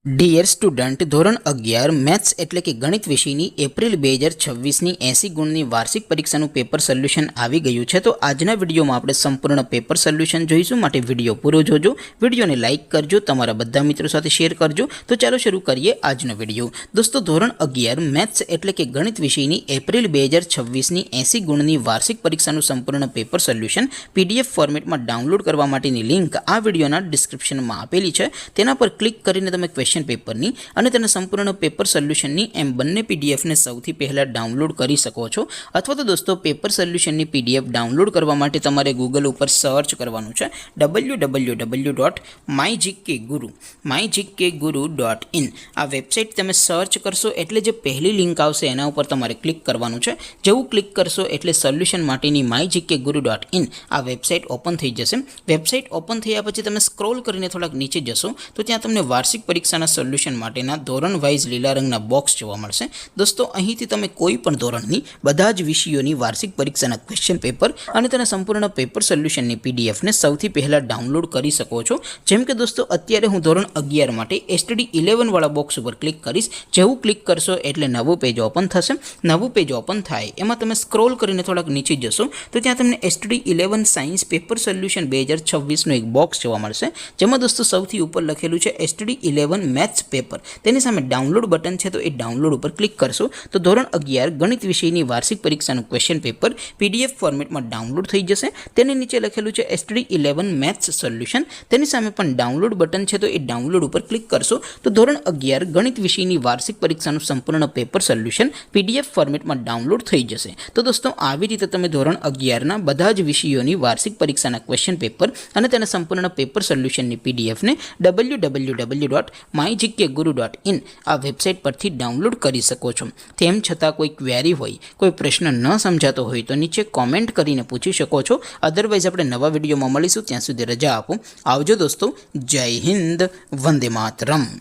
Dear student, ધોરણ 11 maths એટલે કે ગણિત વિષયની એપ્રિલ 2026ની 80 ગુણની વાર્ષિક પરીક્ષાનું પેપર સોલ્યુશન આવી ગયું છે। તો આજના વિડીયોમાં આપણે સંપૂર્ણ પેપર સોલ્યુશન જોઈશું, માટે વિડીયો પૂરો જોજો, વિડીયોને લાઇક કરજો, તમારા બધા મિત્રો સાથે શેર કરજો। તો ચાલો શરૂ કરીએ આજનો વિડીયો। દોસ્તો, ધોરણ 11 મેથ્સ એટલે કે ગણિત વિષયની એપ્રિલ 2026ની 80 ગુણની વાર્ષિક પરીક્ષાનું સંપૂર્ણ પેપર સોલ્યુશન PDF ફોર્મેટમાં ડાઉનલોડ કરવા માટેની લિંક આ વિડીયોના ડિસ્ક્રિપ્શનમાં આપેલી છે। તેના પર ક્લિક કરીને તમે ક્વેશ્ચન પેપરની અને તેના સંપૂર્ણ પેપર સોલ્યુશનની એમ બંને પીડીએફને સૌથી પહેલાં ડાઉનલોડ કરી શકો છો। અથવા તો દોસ્તો, પેપર સોલ્યુશનની PDF ડાઉનલોડ કરવા માટે તમારે ગૂગલ ઉપર સર્ચ કરવાનું છે www.mygkguru.in। આ વેબસાઇટ તમે સર્ચ કરશો એટલે જે પહેલી લિંક આવશે એના ઉપર તમારે ક્લિક કરવાનું છે। જેવું ક્લિક કરશો એટલે સોલ્યુશન માટેની mygkguru.in આ વેબસાઇટ ઓપન થઈ જશે। વેબસાઇટ ઓપન થયા પછી તમે સ્ક્રોલ કરીને થોડાક નીચે જશો તો ત્યાં તમને વાર્ષિક પરીક્ષાના સોલ્યુશન માટેના ધોરણ વાઇઝ લીલા રંગના બોક્સ જોવા મળશે। દોસ્તો, અહીંથી તમે કોઈ પણ ધોરણની બધા જ વિષયોની વાર્ષિક પરીક્ષાના ક્વેશ્ચન પેપર અને તેના સંપૂર્ણ પેપર સોલ્યુશનની પીડીએફને સૌથી પહેલાં ડાઉનલોડ કરી શકો છો। જેમ કે દોસ્તો, અત્યારે હું ધોરણ 11 માટે STD 11 વાળા બોક્સ ઉપર ક્લિક કરીશ। જેવું ક્લિક કરશો એટલે નવું પેજ ઓપન થશે। નવું પેજ ઓપન થાય એમાં તમે સ્ક્રોલ કરીને થોડાક નીચે જશો તો ત્યાં તમને STD 11 સાયન્સ પેપર સોલ્યુશન 2026નું એક બોક્સ જોવા મળશે, જેમાં દોસ્તો સૌથી ઉપર લખેલું છે STD 11 મેથ્સ પેપર। તેની સામે ડાઉનલોડ બટન છે, તો એ ડાઉનલોડ ઉપર ક્લિક કરશો તો ધોરણ 11 ગણિત વિષયની વાર્ષિક પરીક્ષાનું ક્વેશ્ચન પેપર PDF ફોર્મેટમાં ડાઉનલોડ થઈ જશે। તેની નીચે લખેલું છે STD 11 મેથ્સ સોલ્યુશન, તેની સામે પણ ડાઉનલોડ બટન છે, તો એ ડાઉનલોડ ઉપર ક્લિક કરશો તો ધોરણ 11 ગણિત વિષયની વાર્ષિક પરીક્ષાનું સંપૂર્ણ પેપર સોલ્યુશન PDF ફોર્મેટમાં ડાઉનલોડ થઈ જશે। તો દોસ્તો, આવી રીતે તમે ધોરણ 11ના બધા જ વિષયોની વાર્ષિક પરીક્ષાના ક્વેશ્ચન પેપર અને તેના સંપૂર્ણ પેપર સોલ્યુશનની PDFને www.mygkguru.in આ વેબસાઇટ પરથી ડાઉનલોડ કરી શકો છો। તેમ છતાં કોઈ ક્વેરી હોય, કોઈ પ્રશ્ન ન સમજાતો હોય તો નીચે કોમેન્ટ કરીને પૂછી શકો છો। અધરવાઇઝ આપણે નવા વિડીયોમાં મળીશું, ત્યાં સુધી રજા આપો। આવજો દોસ્તો, જય હિન્દ, વંદે માતરમ।